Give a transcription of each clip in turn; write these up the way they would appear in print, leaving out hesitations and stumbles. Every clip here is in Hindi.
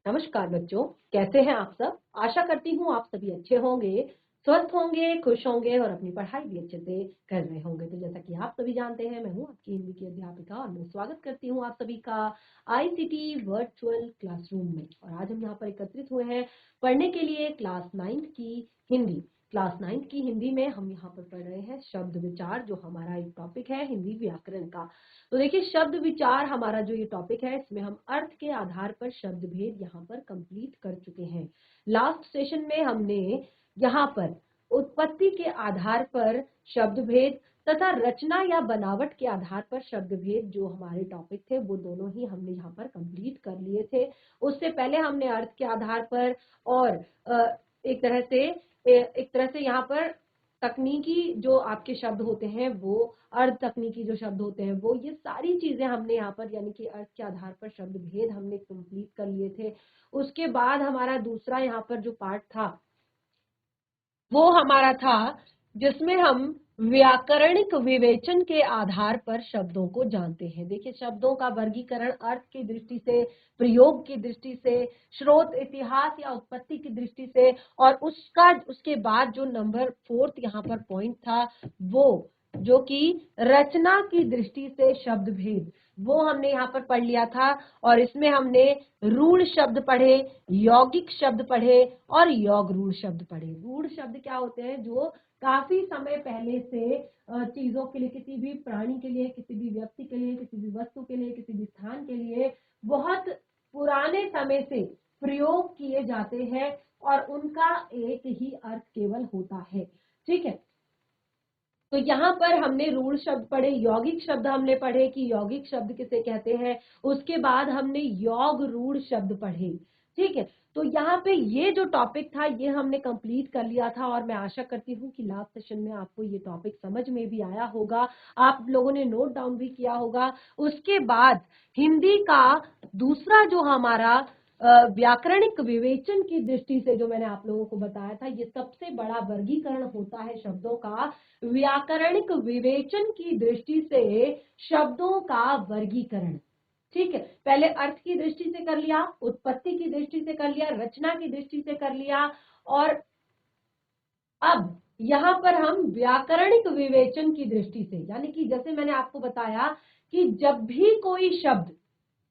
नमस्कार बच्चों, कैसे हैं आप सब। आशा करती हूँ आप सभी अच्छे होंगे, स्वस्थ होंगे, खुश होंगे और अपनी पढ़ाई भी अच्छे से कर रहे होंगे। तो जैसा कि आप सभी जानते हैं, मैं हूँ आपकी हिंदी की अध्यापिका और मैं स्वागत करती हूँ आप सभी का आईसीटी वर्चुअल क्लासरूम में। और आज हम यहाँ पर एकत्रित हुए हैं पढ़ने के लिए क्लास 9 की हिंदी। क्लास 9 की हिंदी में हम यहाँ पर पढ़ रहे हैं शब्द विचार, जो हमारा एक टॉपिक है हिंदी व्याकरण का। तो देखिए, शब्द विचार हमारा जो ये टॉपिक है, इसमें हम अर्थ के आधार पर शब्द भेद यहाँ पर कंप्लीट कर चुके हैं। लास्ट सेशन में हमने यहाँ पर उत्पत्ति के आधार पर शब्द भेद तथा रचना या बनावट के आधार पर शब्द भेद, जो हमारे टॉपिक थे, वो दोनों ही हमने यहाँ पर कंप्लीट कर लिए थे। उससे पहले हमने अर्थ के आधार पर और एक तरह से यहाँ पर तकनीकी जो आपके शब्द होते हैं, वो अर्ध तकनीकी जो शब्द होते हैं, वो ये सारी चीजें हमने यहाँ पर यानी कि अर्थ के आधार पर शब्द भेद हमने कंप्लीट कर लिए थे। उसके बाद हमारा दूसरा यहाँ पर जो पार्ट था, वो हमारा था जिसमें हम व्याकरणिक विवेचन के आधार पर शब्दों को जानते हैं। देखिए, शब्दों का वर्गीकरण अर्थ की दृष्टि से, प्रयोग की दृष्टि से, स्रोत, इतिहास या उत्पत्ति की दृष्टि से, और उसके बाद जो नंबर 4 यहाँ पर पॉइंट था, वो जो कि रचना की दृष्टि से शब्द भेद, वो हमने यहाँ पर पढ़ लिया था। और इसमें हमने रूढ़ शब्द पढ़े, यौगिक शब्द पढ़े और योग रूढ़ शब्द पढ़े। रूढ़ शब्द क्या होते हैं? जो काफी समय पहले से चीजों के लिए, किसी भी प्राणी के लिए, किसी भी व्यक्ति के लिए, किसी भी वस्तु के लिए, किसी भी स्थान के लिए बहुत पुराने समय से प्रयोग किए जाते हैं और उनका एक ही अर्थ केवल होता है। ठीक है, तो यहाँ पर हमने रूढ़ शब्द पढ़े, यौगिक शब्द हमने पढ़े कि यौगिक शब्द किसे कहते हैं। उसके बाद हमने योग रूढ़ शब्द पढ़े। ठीक है, तो यहाँ पे ये जो टॉपिक था, ये हमने कंप्लीट कर लिया था और मैं आशा करती हूँ कि लास्ट सेशन में आपको ये टॉपिक समझ में भी आया होगा, आप लोगों ने नोट डाउन भी किया होगा। उसके बाद हिंदी का दूसरा जो हमारा व्याकरणिक विवेचन की दृष्टि से जो मैंने आप लोगों को बताया था, ये सबसे बड़ा वर्गीकरण होता है शब्दों का। व्याकरणिक विवेचन की दृष्टि से शब्दों का वर्गीकरण। ठीक है, पहले अर्थ की दृष्टि से कर लिया, उत्पत्ति की दृष्टि से कर लिया, रचना की दृष्टि से कर लिया, और अब यहाँ पर हम व्याकरणिक विवेचन की दृष्टि से, यानी कि जैसे मैंने आपको बताया कि जब भी कोई शब्द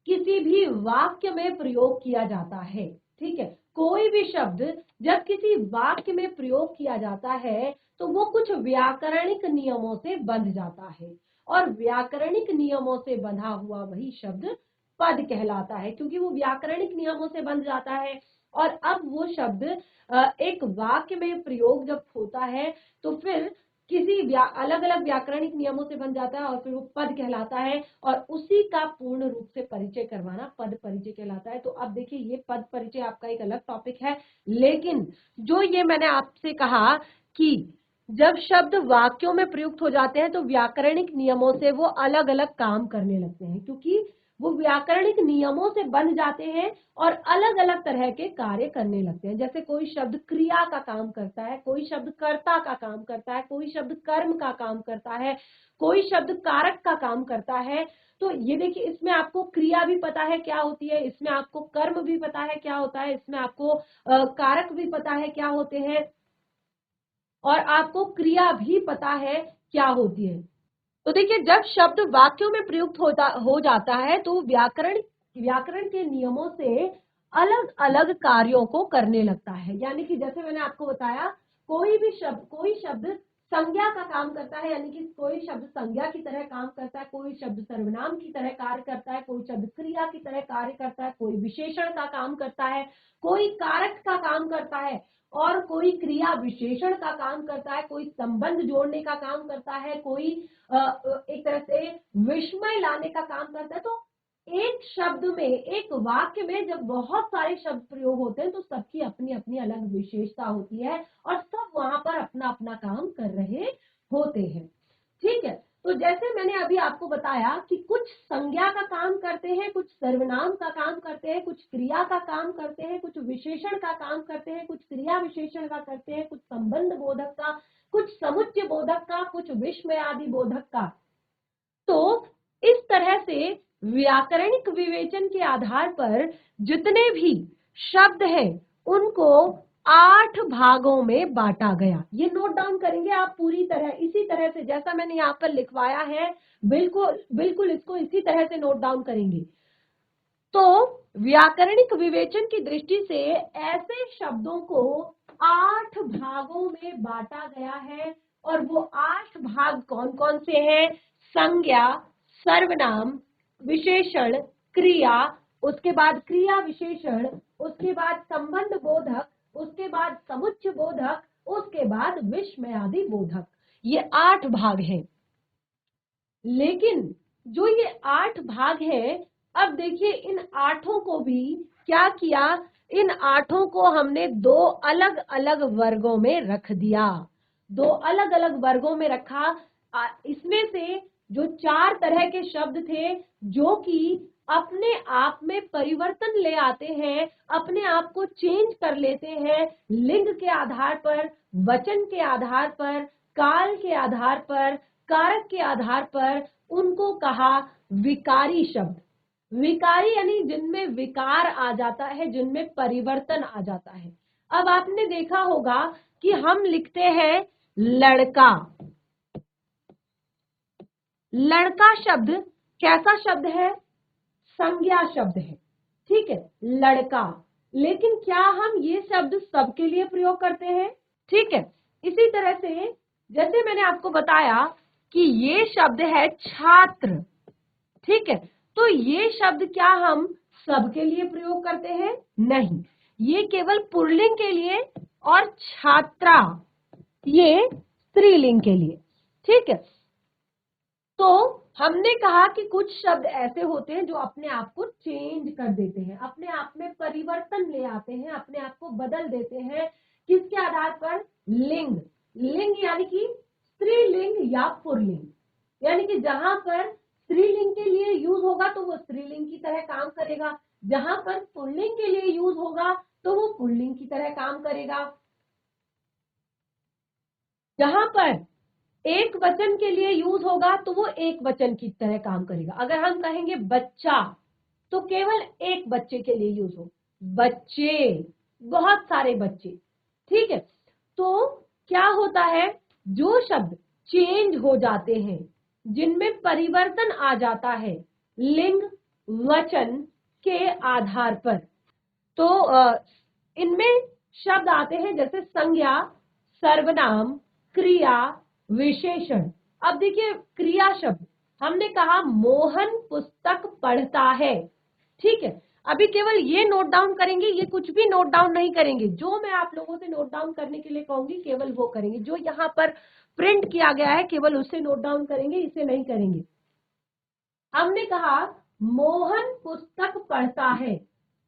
किसी भी वाक्य में प्रयोग किया जाता है, ठीक है, कोई भी शब्द जब किसी वाक्य में प्रयोग किया जाता है तो वो कुछ व्याकरणिक नियमों से बंध जाता है, और व्याकरणिक नियमों से बंधा हुआ वही शब्द पद कहलाता है, क्योंकि वो व्याकरणिक नियमों से बंध जाता है। और अब वो शब्द एक वाक्य में प्रयोग जब होता है तो फिर किसी अलग अलग व्याकरणिक नियमों से बन जाता है और फिर वो पद कहलाता है, और उसी का पूर्ण रूप से परिचय करवाना पद परिचय कहलाता है। तो अब देखिए, ये पद परिचय आपका एक अलग टॉपिक है, लेकिन जो ये मैंने आपसे कहा कि जब शब्द वाक्यों में प्रयुक्त हो जाते हैं तो व्याकरणिक नियमों से वो अलग अलग काम करने लगते हैं, क्योंकि वो व्याकरणिक नियमों से बंध जाते हैं और अलग अलग तरह के कार्य करने लगते हैं। जैसे कोई शब्द क्रिया का काम करता है, कोई शब्द कर्ता का काम करता है, कोई शब्द कर्म का काम करता है, कोई शब्द कारक का काम करता है। तो ये देखिए, इसमें आपको क्रिया भी पता है क्या होती है, इसमें आपको कर्म भी पता है क्या होता है, इसमें आपको कारक भी पता है क्या होते हैं, और आपको क्रिया भी पता है क्या होती है। तो देखिए, जब शब्द वाक्यों में प्रयुक्त हो जाता है तो व्याकरण के नियमों से अलग अलग कार्यों को करने लगता है। यानी कि जैसे मैंने आपको बताया, कोई शब्द संज्ञा का काम करता है, यानी कि कोई शब्द संज्ञा की तरह काम करता है, कोई शब्द सर्वनाम की तरह कार्य करता है, कोई शब्द क्रिया की तरह कार्य करता है, कोई विशेषण का काम करता है, कोई कारक का काम करता है, और कोई क्रिया विशेषण का काम करता है, कोई संबंध जोड़ने का काम करता है, कोई एक तरह से विस्मय लाने का काम करता है। तो एक शब्द में, एक वाक्य में जब बहुत सारे शब्द प्रयोग होते हैं तो सबकी अपनी अपनी अलग विशेषता होती है और सब वहां पर अपना अपना काम कर रहे होते हैं। ठीक है, तो जैसे मैंने अभी आपको बताया कि कुछ संज्ञा का काम करते हैं, कुछ सर्वनाम का काम करते हैं, कुछ क्रिया का काम करते हैं, कुछ विशेषण का काम करते हैं, कुछ क्रिया विशेषण का करते हैं, कुछ संबंध बोधक का, कुछ समुच्चय बोधक का, कुछ विस्मयादि बोधक का। तो इस तरह से व्याकरणिक विवेचन के आधार पर जितने भी शब्द हैं उनको 8 भागों में बांटा गया। ये नोट डाउन करेंगे आप पूरी तरह, इसी तरह से जैसा मैंने यहाँ पर लिखवाया है, बिल्कुल बिल्कुल इसको इसी तरह से नोट डाउन करेंगे। तो व्याकरणिक विवेचन की दृष्टि से ऐसे शब्दों को 8 भागों में बांटा गया है, और वो 8 भाग कौन कौन से हैं? संज्ञा, सर्वनाम, विशेषण, क्रिया, उसके बाद क्रिया विशेषण, उसके बाद संबंध बोधक, उसके बाद समुच्चय बोधक, उसके बाद विस्मयादि बोधक। ये 8 भाग हैं। लेकिन जो ये 8 भाग हैं, अब देखिए इन 8 को भी क्या किया, इन 8 को हमने 2 अलग अलग वर्गों में रख दिया। 2 अलग अलग वर्गों में रखा। इसमें से जो 4 तरह के शब्द थे जो कि अपने आप में परिवर्तन ले आते हैं, अपने आप को चेंज कर लेते हैं, लिंग के आधार पर, वचन के आधार पर, काल के आधार पर, कारक के आधार पर, उनको कहा विकारी शब्द। विकारी यानी जिनमें विकार आ जाता है, जिनमें परिवर्तन आ जाता है। अब आपने देखा होगा कि हम लिखते हैं लड़का। लड़का शब्द कैसा शब्द है? संज्ञा शब्द है, ठीक है, लड़का। लेकिन क्या हम ये शब्द सबके लिए प्रयोग करते हैं? ठीक है। इसी तरह से जैसे मैंने आपको बताया कि ये शब्द है छात्र, ठीक है, तो ये शब्द क्या हम सबके लिए प्रयोग करते हैं? नहीं, ये केवल पुल्लिंग के लिए, और छात्रा ये स्त्रीलिंग के लिए, ठीक है। तो हमने कहा कि कुछ शब्द ऐसे होते हैं जो अपने आप को चेंज कर देते हैं, अपने आप में परिवर्तन ले आते हैं, अपने आप को बदल देते हैं। किसके आधार पर? लिंग। लिंग यानी कि स्त्रीलिंग या पुल्लिंग, यानी कि जहां पर स्त्रीलिंग के लिए यूज होगा तो वो स्त्रीलिंग की तरह काम करेगा, जहां पर पुल्लिंग के लिए यूज होगा तो वो पुल्लिंग की तरह काम करेगा। जहां पर एक वचन के लिए यूज होगा तो वो एक वचन की तरह काम करेगा। अगर हम कहेंगे बच्चा तो केवल एक बच्चे के लिए यूज हो, बच्चे, बहुत सारे बच्चे, ठीक है। तो क्या होता है, जो शब्द चेंज हो जाते हैं, जिनमें परिवर्तन आ जाता है लिंग वचन के आधार पर, तो इनमें शब्द आते हैं जैसे संज्ञा, सर्वनाम, क्रिया, विशेषण। अब देखिए क्रिया शब्द, हमने कहा मोहन पुस्तक पढ़ता है, ठीक है। अभी केवल ये नोट डाउन करेंगे, ये कुछ भी नोट डाउन नहीं करेंगे। जो मैं आप लोगों से नोट डाउन करने के लिए कहूंगी केवल वो करेंगे, जो यहाँ पर प्रिंट किया गया है केवल उससे नोट डाउन करेंगे, इसे नहीं करेंगे। हमने कहा मोहन पुस्तक पढ़ता है,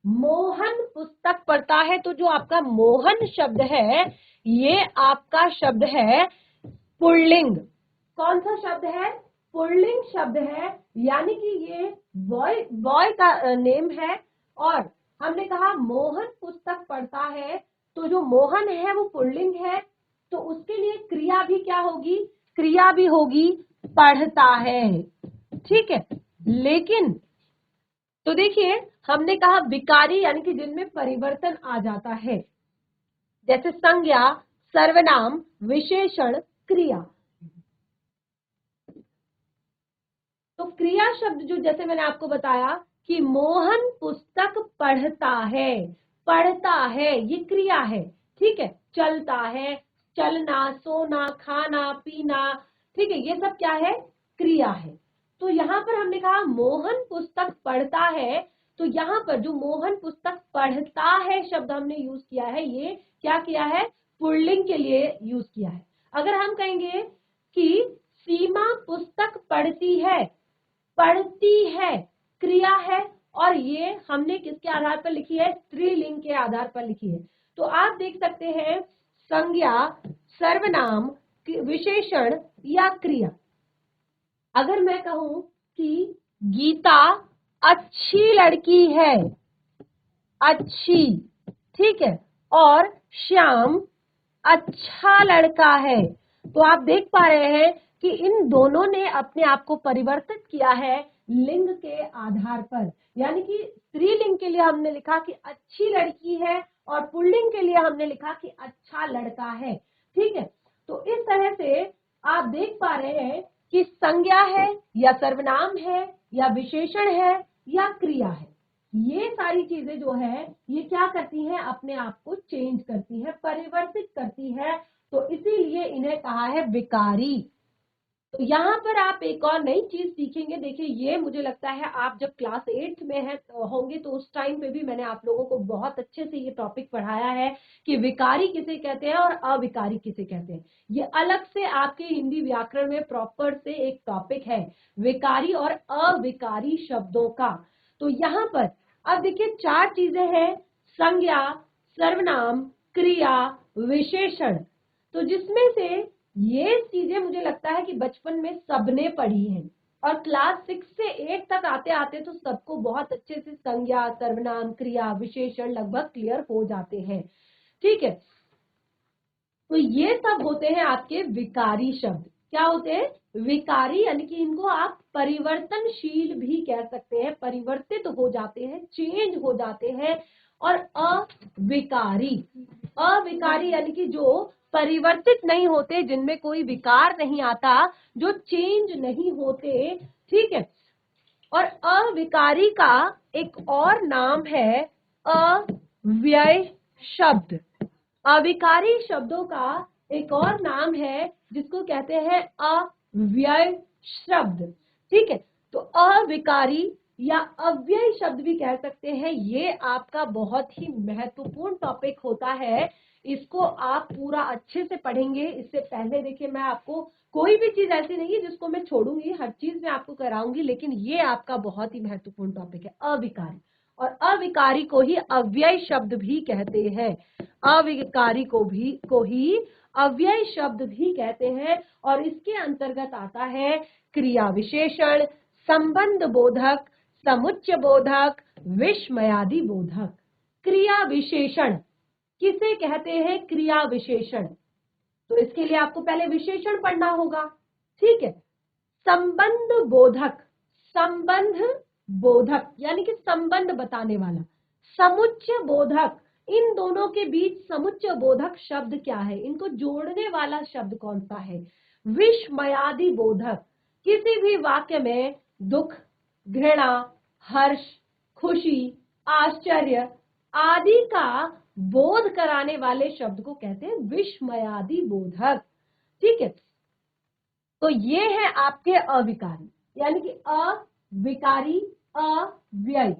मोहन पुस्तक पढ़ता है, तो जो आपका मोहन शब्द है ये आपका शब्द है पुल्लिंग। कौन सा शब्द है? पुल्लिंग शब्द है, यानी कि ये बॉय का नेम है। और हमने कहा मोहन पुस्तक पढ़ता है, तो जो मोहन है वो पुल्लिंग है, तो उसके लिए क्रिया भी क्या होगी? क्रिया भी होगी पढ़ता है, ठीक है। लेकिन तो देखिए हमने कहा विकारी यानी कि जिनमें परिवर्तन आ जाता है, जैसे संज्ञा, सर्वनाम, विशेषण, क्रिया। तो क्रिया शब्द जो जैसे मैंने आपको बताया कि मोहन पुस्तक पढ़ता है, ये क्रिया है, ठीक है। चलता है, चलना, सोना, खाना, पीना, ठीक है, ये सब क्या है? क्रिया है। तो यहाँ पर हमने कहा मोहन पुस्तक पढ़ता है, तो यहाँ पर जो मोहन पुस्तक पढ़ता है शब्द हमने यूज किया है, ये क्या किया है? पुल्लिंग के लिए यूज किया है। अगर हम कहेंगे कि सीमा पुस्तक पढ़ती है, पढ़ती है क्रिया है, और ये हमने किसके आधार पर लिखी है? स्त्रीलिंग के आधार पर लिखी है। तो आप देख सकते हैं संज्ञा, सर्वनाम, विशेषण या क्रिया। अगर मैं कहूं कि गीता अच्छी लड़की है, अच्छी, ठीक है, और श्याम अच्छा लड़का है, तो आप देख पा रहे हैं कि इन दोनों ने अपने आप को परिवर्तित किया है लिंग के आधार पर, यानी कि स्त्रीलिंग के लिए हमने लिखा कि अच्छी लड़की है, और पुल्लिंग के लिए हमने लिखा कि अच्छा लड़का है। ठीक है, तो इस तरह से आप देख पा रहे हैं कि संज्ञा है या सर्वनाम है या विशेषण है या क्रिया है, ये सारी चीजें जो है ये क्या करती हैं, अपने आप को चेंज करती है, परिवर्तित करती है, तो इसीलिए इन्हें कहा है विकारी। तो यहाँ पर आप एक और नई चीज सीखेंगे। देखिए, ये मुझे लगता है आप जब क्लास 8th में है होंगे तो उस टाइम पे भी मैंने आप लोगों को बहुत अच्छे से ये टॉपिक पढ़ाया है कि विकारी किसे कहते हैं और अविकारी किसे कहते हैं। ये अलग से आपके हिंदी व्याकरण में प्रॉपर से एक टॉपिक है, विकारी और अविकारी शब्दों का। तो यहाँ पर अब देखिए 4 चीजें हैं, संज्ञा, सर्वनाम, क्रिया, विशेषण। तो जिसमें से ये चीजें मुझे लगता है कि बचपन में सबने पढ़ी हैं, और क्लास 6 से 8 तक आते आते तो सबको बहुत अच्छे से संज्ञा, सर्वनाम, क्रिया, विशेषण लगभग क्लियर हो जाते हैं। ठीक है, तो ये सब होते हैं आपके विकारी शब्द। क्या होते हैं? विकारी, यानी कि इनको आप परिवर्तनशील भी कह सकते हैं, परिवर्तित हो जाते हैं, चेंज हो जाते हैं। और अविकारी, अविकारी यानी कि जो परिवर्तित नहीं होते, जिनमें कोई विकार नहीं आता, जो चेंज नहीं होते। ठीक है, और अविकारी का एक और नाम है अव्यय शब्द। अविकारी शब्दों का एक और नाम है जिसको कहते हैं अव्यय शब्द। ठीक है, तो अविकारी या अव्यय शब्द भी कह सकते हैं। ये आपका बहुत ही महत्वपूर्ण टॉपिक होता है, इसको आप पूरा अच्छे से पढ़ेंगे। इससे पहले देखिए, मैं आपको कोई भी चीज ऐसी नहीं है जिसको मैं छोड़ूंगी, हर चीज मैं आपको कराऊंगी, लेकिन ये आपका बहुत ही महत्वपूर्ण टॉपिक है, अविकारी। और अविकारी को ही अव्यय शब्द भी कहते हैं, अविकारी को ही अव्यय शब्द भी कहते हैं। और इसके अंतर्गत आता है क्रिया विशेषण, संबंध बोधक, समुच्चय बोधक, विस्मयादि बोधक। क्रिया विशेषण किसे कहते हैं? क्रिया विशेषण। तो इसके लिए आपको पहले विशेषण पढ़ना होगा। ठीक है, संबंध बोधक, संबंध बोधक यानी कि संबंध बताने वाला। समुच्चय बोधक, इन दोनों के बीच समुच्चय बोधक शब्द क्या है, इनको जोड़ने वाला शब्द कौन सा है? विस्मयादि बोधक, किसी भी वाक्य में दुख, घृणा, हर्ष, खुशी, आश्चर्य आदि का बोध कराने वाले शब्द को कहते हैं विस्मयादि बोधक। ठीक है, तो ये है आपके अविकारी, यानी कि अविकारी, अव्यय।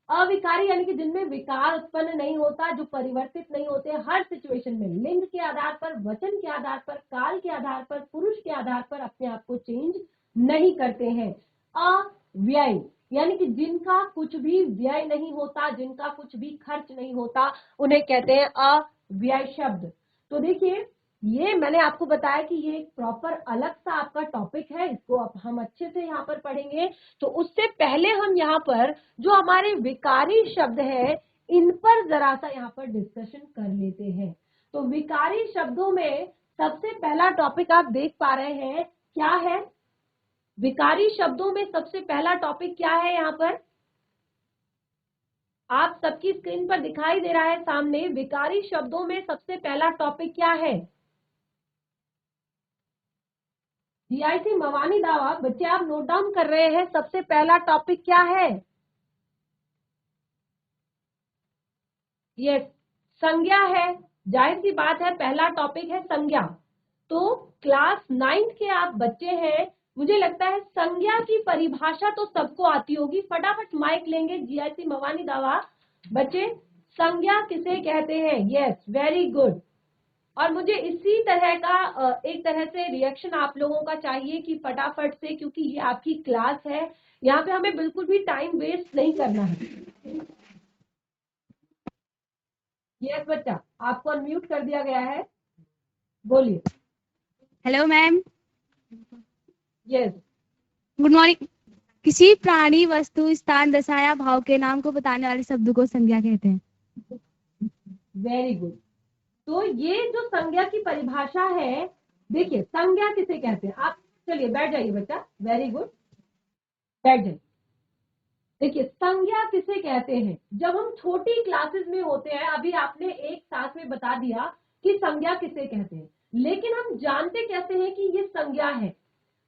अविकारी यानी कि जिनमें विकार उत्पन्न नहीं होता, जो परिवर्तित नहीं होते, हर सिचुएशन में लिंग के आधार पर, वचन के आधार पर, काल के आधार पर, पुरुष के आधार पर अपने आप को चेंज नहीं करते हैं। अव्यय यानी कि जिनका कुछ भी व्यय नहीं होता, जिनका कुछ भी खर्च नहीं होता, उन्हें कहते हैं अव्यय शब्द। तो देखिए, ये मैंने आपको बताया कि ये एक प्रॉपर अलग सा आपका टॉपिक है, इसको अब हम अच्छे से यहाँ पर पढ़ेंगे। तो उससे पहले हम यहाँ पर जो हमारे विकारी शब्द है, इन पर जरा सा यहाँ पर डिस्कशन कर लेते हैं। तो विकारी शब्दों में सबसे पहला टॉपिक आप देख पा रहे हैं, क्या है? विकारी शब्दों में सबसे पहला टॉपिक क्या है? यहाँ पर आप सबकी स्क्रीन पर दिखाई दे रहा है सामने, विकारी शब्दों में सबसे पहला टॉपिक क्या है? जीआईसी मवानी दावा, बच्चे आप नोट डाउन कर रहे हैं, सबसे पहला टॉपिक क्या है? यस, संज्ञा है। जाहिर सी बात है, पहला टॉपिक है संज्ञा। तो क्लास 9th के आप बच्चे हैं, मुझे लगता है संज्ञा की परिभाषा तो सबको आती होगी। फटाफट माइक लेंगे जीआईसी मवानी दावा बच्चे, संज्ञा किसे कहते हैं? Yes, very good. और मुझे इसी तरह का एक तरह से रिएक्शन आप लोगों का चाहिए कि फटाफट से, क्योंकि ये आपकी क्लास है, यहाँ पे हमें बिल्कुल भी टाइम वेस्ट नहीं करना है। यस बच्चा, आपको अनम्यूट कर दिया गया है, बोलिए। Hello ma'am. Yes, good morning. किसी प्राणी, वस्तु, स्थान, दशा या भाव के नाम को बताने वाले शब्द को संज्ञा कहते हैं। Very good. तो ये जो संज्ञा की परिभाषा है, देखिए संज्ञा किसे कहते हैं? आप चलिए बैठ जाइए बच्चा, वेरी गुड, बैठ जाइए। देखिए संज्ञा किसे कहते हैं, जब हम छोटी क्लासेस में होते हैं, अभी आपने एक साथ में बता दिया कि संज्ञा किसे कहते हैं, लेकिन हम जानते कैसे हैं कि ये संज्ञा है।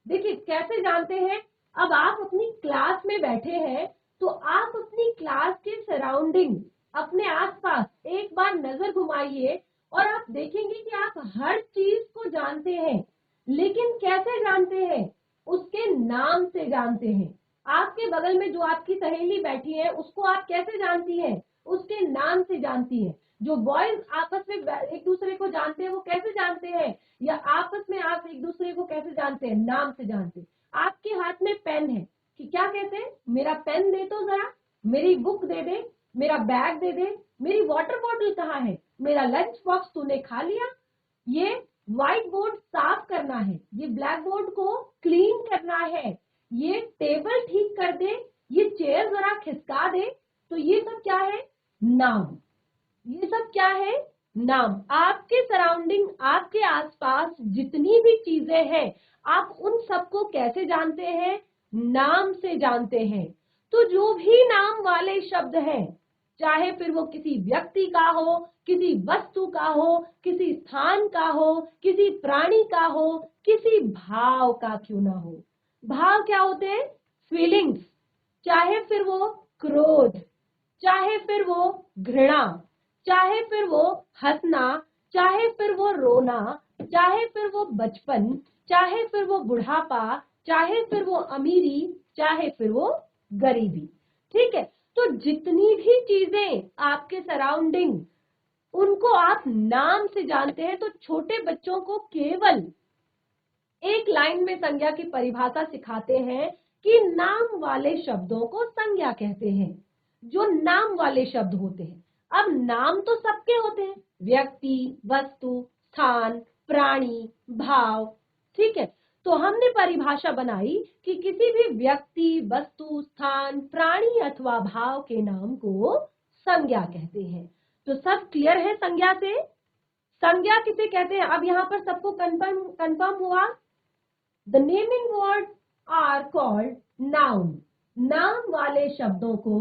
देखिए कैसे जानते हैं, अब आप अपनी क्लास में बैठे हैं तो आप अपनी क्लास के सराउंडिंग, अपने आसपास एक बार नजर घुमाइए और आप देखेंगे कि आप हर चीज को जानते हैं, लेकिन कैसे जानते हैं, उसके नाम से जानते हैं। आपके बगल में जो आपकी सहेली बैठी है उसको आप कैसे जानती हैं, उसके नाम से जानती है। जो बॉयज आपस में एक दूसरे को जानते हैं वो कैसे जानते हैं, या आपस में आप एक दूसरे को कैसे जानते हैं, नाम से जानते हैं। आपके हाथ में पेन है कि क्या कहते हैं, मेरा पेन दे तो जरा, मेरी बुक दे दे, मेरा बैग दे दे, मेरी वाटर बॉटल कहाँ है, मेरा लंच बॉक्स तूने खा लिया। ये व्हाइट बोर्ड साफ करना है, ये ब्लैक बोर्ड को क्लीन करना है, ये टेबल ठीक कर दे, ये चेयर जरा खिसका दे। तो ये सब क्या है, नाम। ये सब क्या है, नाम। आपके सराउंडिंग, आपके आसपास जितनी भी चीजें हैं, आप उन सबको कैसे जानते हैं, नाम से जानते हैं। तो जो भी नाम वाले शब्द हैं, चाहे फिर वो किसी व्यक्ति का हो, किसी वस्तु का हो, किसी स्थान का हो, किसी प्राणी का हो, किसी भाव का क्यों ना हो। भाव क्या होते हैं, फीलिंग्स, चाहे फिर वो क्रोध, चाहे फिर वो घृणा, चाहे फिर वो हंसना, चाहे फिर वो रोना, चाहे फिर वो बचपन, चाहे फिर वो बुढ़ापा, चाहे फिर वो अमीरी, चाहे फिर वो गरीबी। ठीक है, तो जितनी भी चीजें आपके सराउंडिंग, उनको आप नाम से जानते हैं। तो छोटे बच्चों को केवल एक लाइन में संज्ञा की परिभाषा सिखाते हैं कि नाम वाले शब्दों को संज्ञा कहते हैं, जो नाम वाले शब्द होते हैं। अब नाम तो सबके होते हैं, व्यक्ति, वस्तु, स्थान, प्राणी, भाव। ठीक है, तो हमने परिभाषा बनाई कि किसी भी व्यक्ति, वस्तु, स्थान, प्राणी अथवा भाव के नाम को संज्ञा कहते हैं। तो सब क्लियर है संज्ञा से, संज्ञा किसे कहते हैं। अब यहाँ पर सबको कंफर्म हुआ। The naming words are called noun. नाम वाले शब्दों को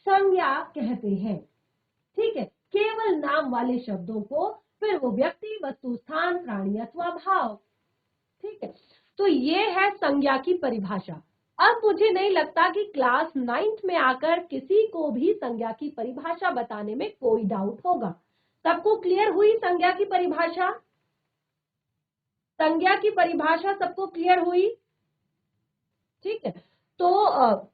संज्ञा कहते हैं। ठीक है, केवल नाम वाले शब्दों को, फिर वो व्यक्ति, वस्तु, स्थान, प्राणी अथवा भाव। ठीक है, तो ये है संज्ञा की परिभाषा। अब मुझे नहीं लगता कि क्लास 9th में आकर किसी को भी संज्ञा की परिभाषा बताने में कोई डाउट होगा। सबको क्लियर हुई संज्ञा की परिभाषा, संज्ञा की परिभाषा सबको क्लियर हुई। ठीक है, तो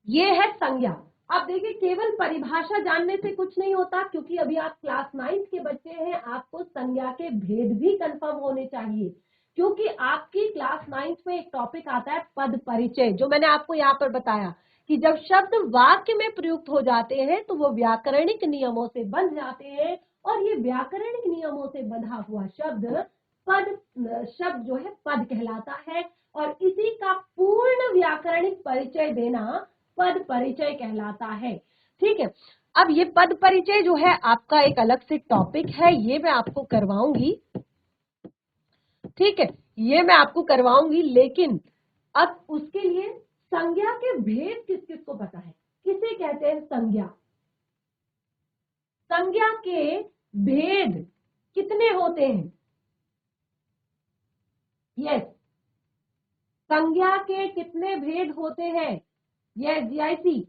ये है संज्ञा। अब देखिए केवल परिभाषा जानने से कुछ नहीं होता, क्योंकि अभी आप क्लास 9th के बच्चे हैं, आपको संज्ञा के भेद भी कंफर्म होने चाहिए। क्योंकि आपकी क्लास 9th में एक टॉपिक आता है पद परिचय, जो मैंने आपको यहाँ पर बताया कि जब शब्द वाक्य में प्रयुक्त हो जाते हैं तो वो व्याकरणिक नियमों से बंध जाते हैं, और ये व्याकरणिक नियमों से बंधा हुआ शब्द पद, शब्द जो है पद कहलाता है, और इसी का पूर्ण व्याकरणिक परिचय देना पद परिचय कहलाता है। ठीक है, अब ये पद परिचय जो है आपका एक अलग से टॉपिक है, ये मैं आपको करवाऊंगी। ठीक है, ये मैं आपको करवाऊंगी, लेकिन अब उसके लिए संज्ञा के भेद किस किस को पता है, किसे कहते हैं संज्ञा। संज्ञा के भेद कितने होते हैं, यस, संज्ञा के कितने भेद होते हैं, यस जीआईसी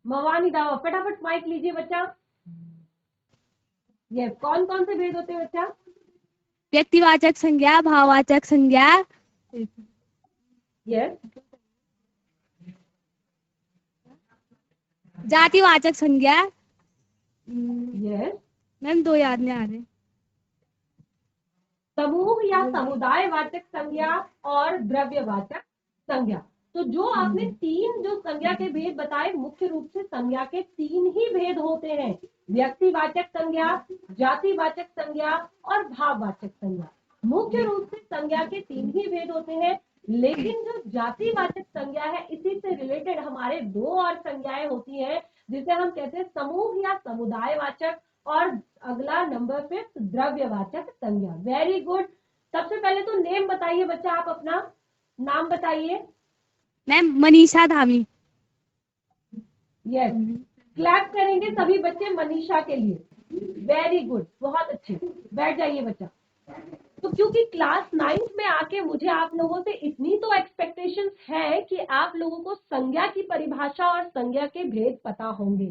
मवानी दावा, फटाफट माइक लीजिए बच्चा। यस, कौन कौन से भेद होते हैं बच्चा। व्यक्तिवाचक संज्ञा, भाववाचक संज्ञा, यस, जातिवाचक संज्ञा। यस, मैम दो याद नहीं आ रहे। समूह या समुदाय वाचक संज्ञा और द्रव्यवाचक संज्ञा। तो जो आपने तीन जो संज्ञा के भेद बताए, मुख्य रूप से संज्ञा के तीन ही भेद होते हैं, व्यक्तिवाचक संज्ञा, जातिवाचक संज्ञा और भाववाचक संज्ञा। मुख्य रूप से संज्ञा के तीन ही भेद होते हैं, लेकिन जो जातिवाचक संज्ञा है, इसी से रिलेटेड हमारे दो और संज्ञाएं होती हैं, जिसे हम कहते हैं समूह या समुदायवाचक, और अगला नंबर 5 द्रव्यवाचक संज्ञा। Very good. सबसे पहले तो नेम बताइए बच्चा, आप अपना नाम बताइए। Ma'am Manisha Dhami. Yes, clap करेंगे सभी बच्चे मनीषा के लिए। वेरी गुड, बहुत अच्छे। बैठ जाइए बच्चा। तो क्योंकि क्लास 9th में आके मुझे आप लोगों से इतनी तो एक्सपेक्टेशंस है कि आप लोगों को संज्ञा की परिभाषा और संज्ञा के भेद पता होंगे।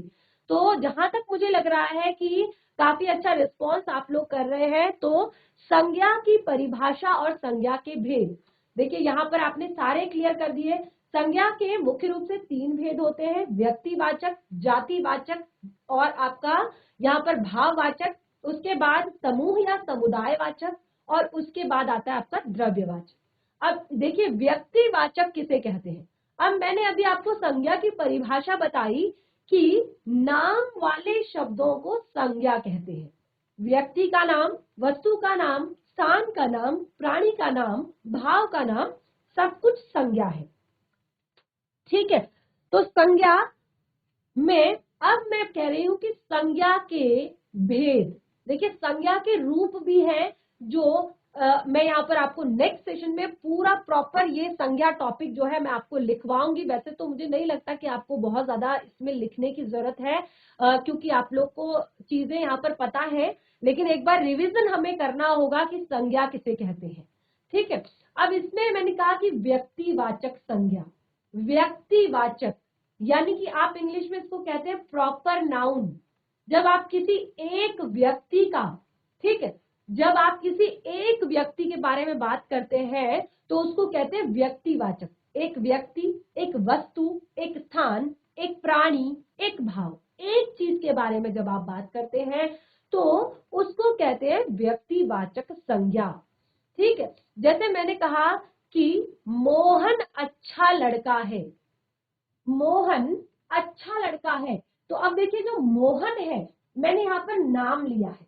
तो जहां तक मुझे लग रहा है कि काफी अच्छा रिस्पॉन्स आप लोग कर रहे हैं। तो संज्ञा की परिभाषा और संज्ञा के भेद, देखिए यहाँ पर आपने सारे क्लियर कर दिए। संज्ञा के मुख्य रूप से 3 भेद होते हैं, व्यक्तिवाचक, जातिवाचक और आपका यहाँ पर भाववाचक। उसके बाद समूह या समुदायवाचक और उसके बाद आता है आपका द्रव्यवाचक। अब देखिए व्यक्तिवाचक किसे कहते हैं। अब मैंने अभी आपको संज्ञा की परिभाषा बताई कि नाम वाले शब्दों को संज्ञा कहते हैं। व्यक्ति का नाम, वस्तु का नाम, स्थान का नाम, प्राणी का नाम, भाव का नाम, सब कुछ संज्ञा है। ठीक है, तो संज्ञा में अब मैं कह रही हूं कि संज्ञा के भेद, देखिए संज्ञा के रूप भी हैं जो मैं यहाँ पर आपको नेक्स्ट सेशन में पूरा प्रॉपर ये संज्ञा टॉपिक जो है मैं आपको लिखवाऊंगी। वैसे तो मुझे नहीं लगता कि आपको बहुत ज्यादा इसमें लिखने की जरूरत है क्योंकि आप लोग को चीजें यहाँ पर पता है, लेकिन एक बार रिवीजन हमें करना होगा कि संज्ञा किसे कहते हैं। ठीक है, अब इसमें मैंने कहा कि व्यक्तिवाचक संज्ञा, व्यक्तिवाचक यानी कि आप इंग्लिश में इसको कहते हैं प्रॉपर नाउन। जब आप किसी एक व्यक्ति का, ठीक है, जब आप किसी एक व्यक्ति के बारे में बात करते हैं तो उसको कहते हैं व्यक्तिवाचक। एक व्यक्ति, एक वस्तु, एक स्थान, एक प्राणी, एक भाव, एक चीज के बारे में जब आप बात करते हैं तो उसको कहते हैं व्यक्तिवाचक संज्ञा। ठीक है, जैसे मैंने कहा कि मोहन अच्छा लड़का है, मोहन अच्छा लड़का है। तो अब देखिए जो मोहन है मैंने यहाँ पर नाम लिया है।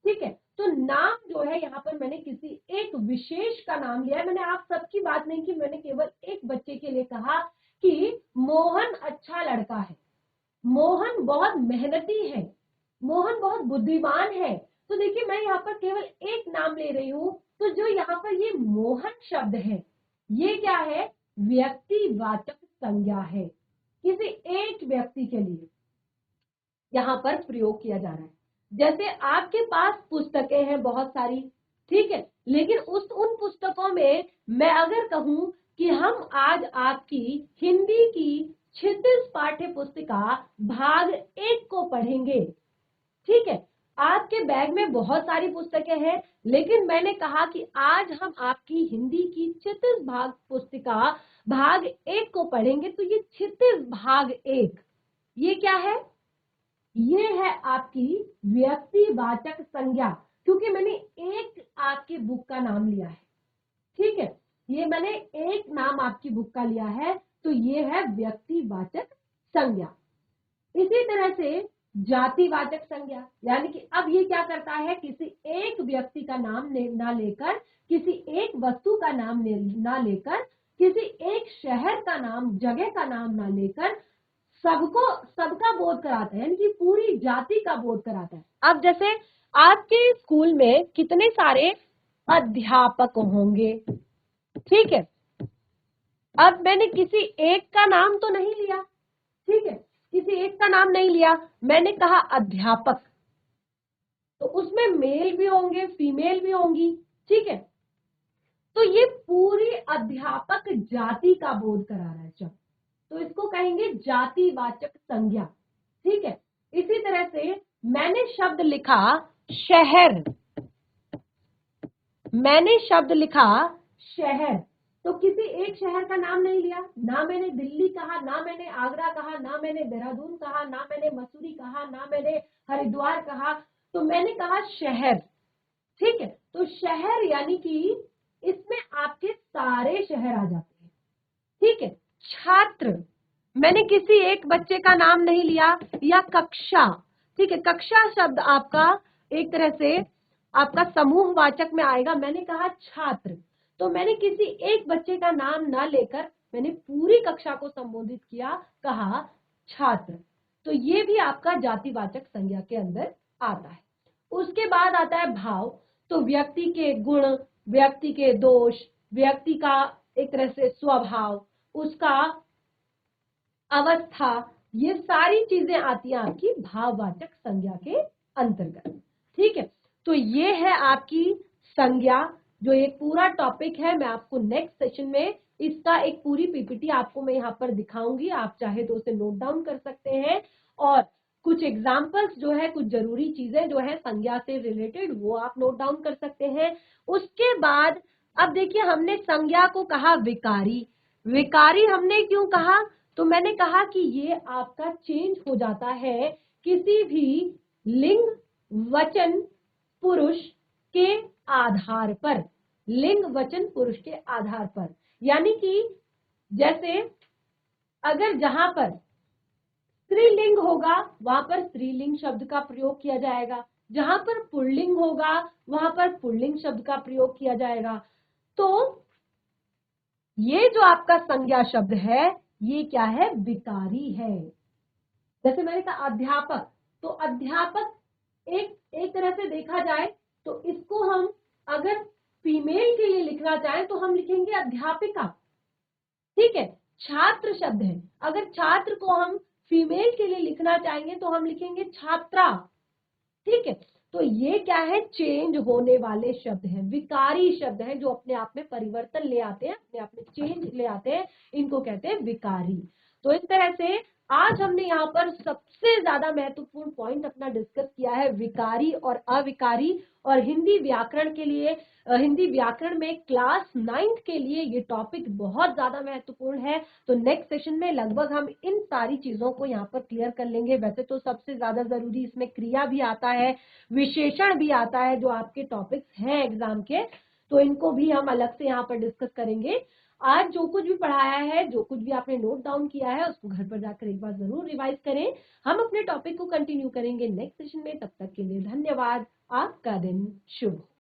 ठीक है, तो नाम जो है यहाँ पर मैंने किसी एक विशेष का नाम लिया है। मैंने आप सबकी बात नहीं की, मैंने केवल एक बच्चे के लिए कहा कि मोहन अच्छा लड़का है, मोहन बहुत मेहनती है, मोहन बहुत बुद्धिमान है। तो देखिए मैं यहाँ पर केवल एक नाम ले रही हूं। तो जो यहाँ पर ये मोहन शब्द है ये क्या है, व्यक्तिवाचक संज्ञा है, किसी एक व्यक्ति के लिए यहाँ पर प्रयोग किया जा रहा है। जैसे आपके पास पुस्तकें हैं बहुत सारी, ठीक है, लेकिन उन पुस्तकों में मैं अगर कहूं कि हम आज आपकी हिंदी की क्षितिज पाठ्य पुस्तिका भाग 1 को पढ़ेंगे। ठीक है, आपके बैग में बहुत सारी पुस्तकें हैं, लेकिन मैंने कहा कि आज हम आपकी हिंदी की क्षितिज भाग पुस्तिका भाग 1 को पढ़ेंगे। तो ये क्षितिज भाग 1 ये क्या है, ये है आपकी व्यक्तिवाचक संज्ञा, क्योंकि मैंने एक आपकी बुक का नाम लिया है। ठीक है, ये मैंने एक नाम आपकी बुक का लिया है, तो ये है व्यक्तिवाचक संज्ञा। इसी तरह से जातिवाचक संज्ञा, यानी कि अब ये क्या करता है, किसी एक व्यक्ति का नाम ना लेकर, किसी एक वस्तु का नाम ना लेकर, किसी एक शहर का नाम, जगह का नाम ना लेकर सबका बोध कराता है, यानी कि पूरी जाति का बोध कराता है। अब जैसे आपके स्कूल में कितने सारे अध्यापक होंगे, ठीक है, अब मैंने किसी एक का नाम तो नहीं लिया, ठीक है, किसी एक का नाम नहीं लिया, मैंने कहा अध्यापक, तो उसमें मेल भी होंगे फीमेल भी होंगी। ठीक है, तो ये पूरी अध्यापक जाति का बोध करा रहा है जब, तो इसको कहेंगे जातिवाचक संज्ञा। ठीक है, इसी तरह से मैंने शब्द लिखा शहर, मैंने शब्द लिखा शहर, तो किसी एक शहर का नाम नहीं लिया, ना मैंने दिल्ली कहा, ना मैंने आगरा कहा, ना मैंने देहरादून कहा, ना मैंने मसूरी कहा, ना मैंने हरिद्वार कहा, तो मैंने कहा शहर। ठीक है, तो शहर यानी कि इसमें आपके सारे शहर आ जाते हैं। ठीक है, छात्र, मैंने किसी एक बच्चे का नाम नहीं लिया, या कक्षा। ठीक है, कक्षा शब्द आपका एक तरह से आपका समूहवाचक में आएगा, मैंने कहा छात्र, तो मैंने किसी एक बच्चे का नाम ना लेकर मैंने पूरी कक्षा को संबोधित किया, कहा छात्र, तो ये भी आपका जातिवाचक संज्ञा के अंदर आता है। उसके बाद आता है भाव, तो व्यक्ति के गुण, व्यक्ति के दोष, व्यक्ति का एक तरह से स्वभाव, उसका अवस्था, ये सारी चीजें आती हैं आपकी भाववाचक संज्ञा के अंतर्गत। ठीक है, तो ये है आपकी संज्ञा, जो एक पूरा टॉपिक है। मैं आपको नेक्स्ट सेशन में इसका एक पूरी पीपीटी आपको मैं यहाँ पर दिखाऊंगी, आप चाहे तो उसे नोट डाउन कर सकते हैं, और कुछ एग्जाम्पल्स जो है, कुछ जरूरी चीजें जो है संज्ञा से रिलेटेड, वो आप नोट डाउन कर सकते हैं। उसके बाद अब देखिए, हमने संज्ञा को कहा विकारी। विकारी हमने क्यों कहा? तो मैंने कहा कि ये आपका चेंज हो जाता है किसी भी लिंग, वचन, पुरुष के आधार पर। लिंग, वचन, पुरुष के आधार पर, यानी कि जैसे अगर जहां पर स्त्रीलिंग होगा वहां पर स्त्रीलिंग शब्द का प्रयोग किया जाएगा, जहां पर पुल्लिंग होगा वहां पर पुल्लिंग शब्द का प्रयोग किया जाएगा। तो ये जो आपका संज्ञा शब्द है, ये क्या है? विकारी है। जैसे मैंने कहा अध्यापक, तो अध्यापक एक तरह से देखा जाए तो इसको हम अगर फीमेल के लिए लिखना चाहें तो हम लिखेंगे अध्यापिका। ठीक है, छात्र शब्द है, अगर छात्र को हम फीमेल के लिए लिखना चाहेंगे तो हम लिखेंगे छात्रा। ठीक है, तो ये क्या है? चेंज होने वाले शब्द हैं, विकारी शब्द हैं, जो अपने आप में परिवर्तन ले आते हैं, अपने आप में चेंज ले आते हैं, इनको कहते हैं विकारी। तो इस तरह से आज हमने यहाँ पर सबसे ज्यादा महत्वपूर्ण पॉइंट अपना डिस्कस किया है, विकारी और अविकारी। और हिंदी व्याकरण के लिए, हिंदी व्याकरण में क्लास 9th के लिए ये टॉपिक बहुत ज्यादा महत्वपूर्ण है। तो नेक्स्ट सेशन में लगभग हम इन सारी चीजों को यहाँ पर क्लियर कर लेंगे। वैसे तो सबसे ज्यादा जरूरी इसमें क्रिया भी आता है, विशेषण भी आता है, जो आपके टॉपिक्स हैं एग्जाम के, तो इनको भी हम अलग से यहाँ पर डिस्कस करेंगे। आज जो कुछ भी पढ़ाया है, जो कुछ भी आपने नोट डाउन किया है, उसको घर पर जाकर एक बार जरूर रिवाइज करें। हम अपने टॉपिक को कंटिन्यू करेंगे नेक्स्ट सेशन में। तब तक के लिए धन्यवाद। आपका दिन शुभ हो।